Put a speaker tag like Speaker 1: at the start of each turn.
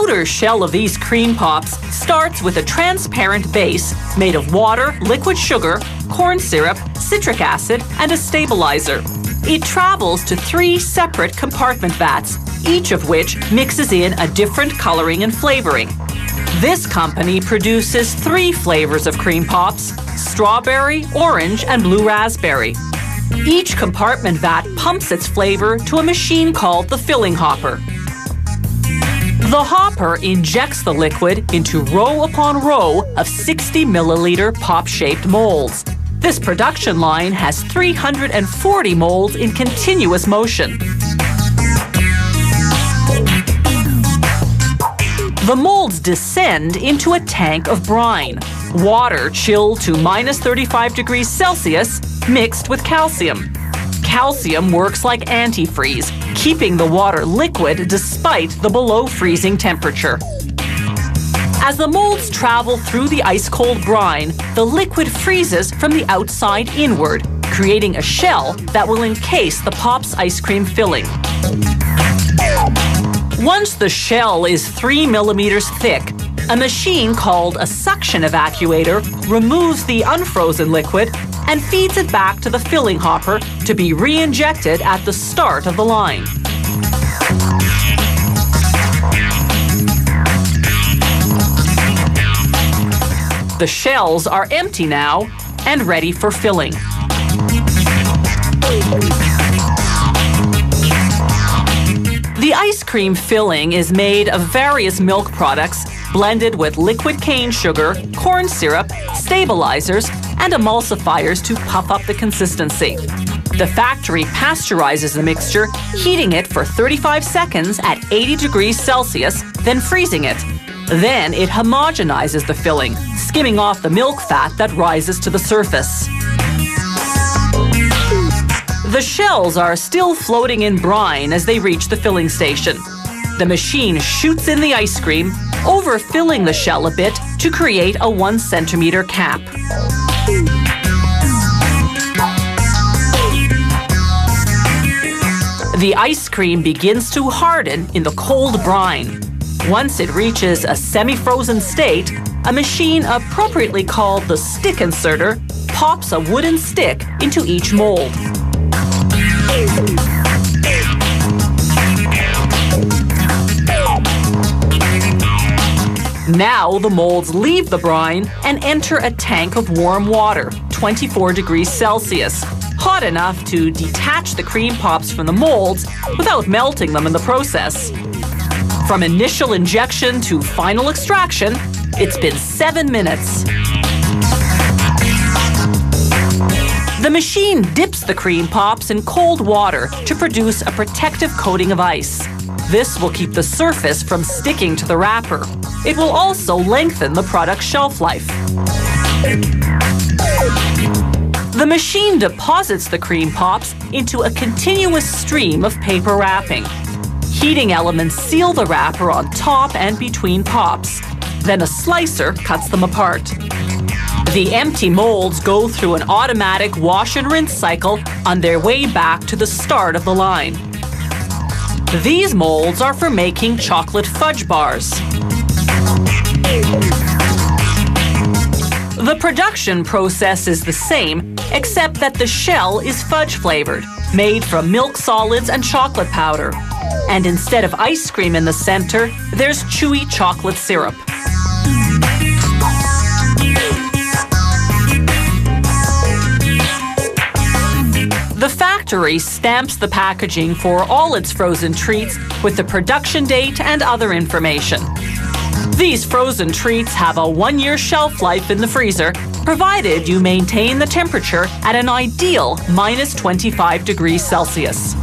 Speaker 1: outer shell of these cream pops starts with a transparent base made of water, liquid sugar, corn syrup, citric acid, and a stabilizer. It travels to 3 separate compartment vats, each of which mixes in a different coloring and flavoring. This company produces 3 flavors of cream pops: strawberry, orange, and blue raspberry. Each compartment vat pumps its flavor to a machine called the filling hopper. The hopper injects the liquid into row upon row of 60-milliliter pop-shaped molds. This production line has 340 molds in continuous motion. The molds descend into a tank of brine, water chilled to -35 degrees Celsius, mixed with calcium. Calcium works like antifreeze, keeping the water liquid despite the below-freezing temperature. As the molds travel through the ice-cold brine, the liquid freezes from the outside inward, creating a shell that will encase the Pop's ice cream filling. Once the shell is 3 millimeters thick, a machine called a suction evacuator removes the unfrozen liquid and feeds it back to the filling hopper to be re-injected at the start of the line. The shells are empty now and ready for filling. The ice cream filling is made of various milk products blended with liquid cane sugar, corn syrup, stabilizers, and emulsifiers to puff up the consistency. The factory pasteurizes the mixture, heating it for 35 seconds at 80 degrees Celsius, then freezing it. Then it homogenizes the filling, skimming off the milk fat that rises to the surface. The shells are still floating in brine as they reach the filling station. The machine shoots in the ice cream, overfilling the shell a bit to create a 1-centimeter cap. The ice cream begins to harden in the cold brine. Once it reaches a semi-frozen state, a machine appropriately called the stick inserter pops a wooden stick into each mold. Now the molds leave the brine and enter a tank of warm water, 24 degrees Celsius, hot enough to detach the cream pops from the molds without melting them in the process. From initial injection to final extraction, it's been 7 minutes. The machine dips the cream pops in cold water to produce a protective coating of ice. This will keep the surface from sticking to the wrapper. It will also lengthen the product's shelf life. The machine deposits the cream pops into a continuous stream of paper wrapping. Heating elements seal the wrapper on top and between pops. Then a slicer cuts them apart. The empty molds go through an automatic wash and rinse cycle on their way back to the start of the line. These molds are for making chocolate fudge bars. The production process is the same, except that the shell is fudge flavored, made from milk solids and chocolate powder. And instead of ice cream in the center, there's chewy chocolate syrup. The factory stamps the packaging for all its frozen treats with the production date and other information. These frozen treats have a 1-year shelf life in the freezer, provided you maintain the temperature at an ideal -25 degrees Celsius.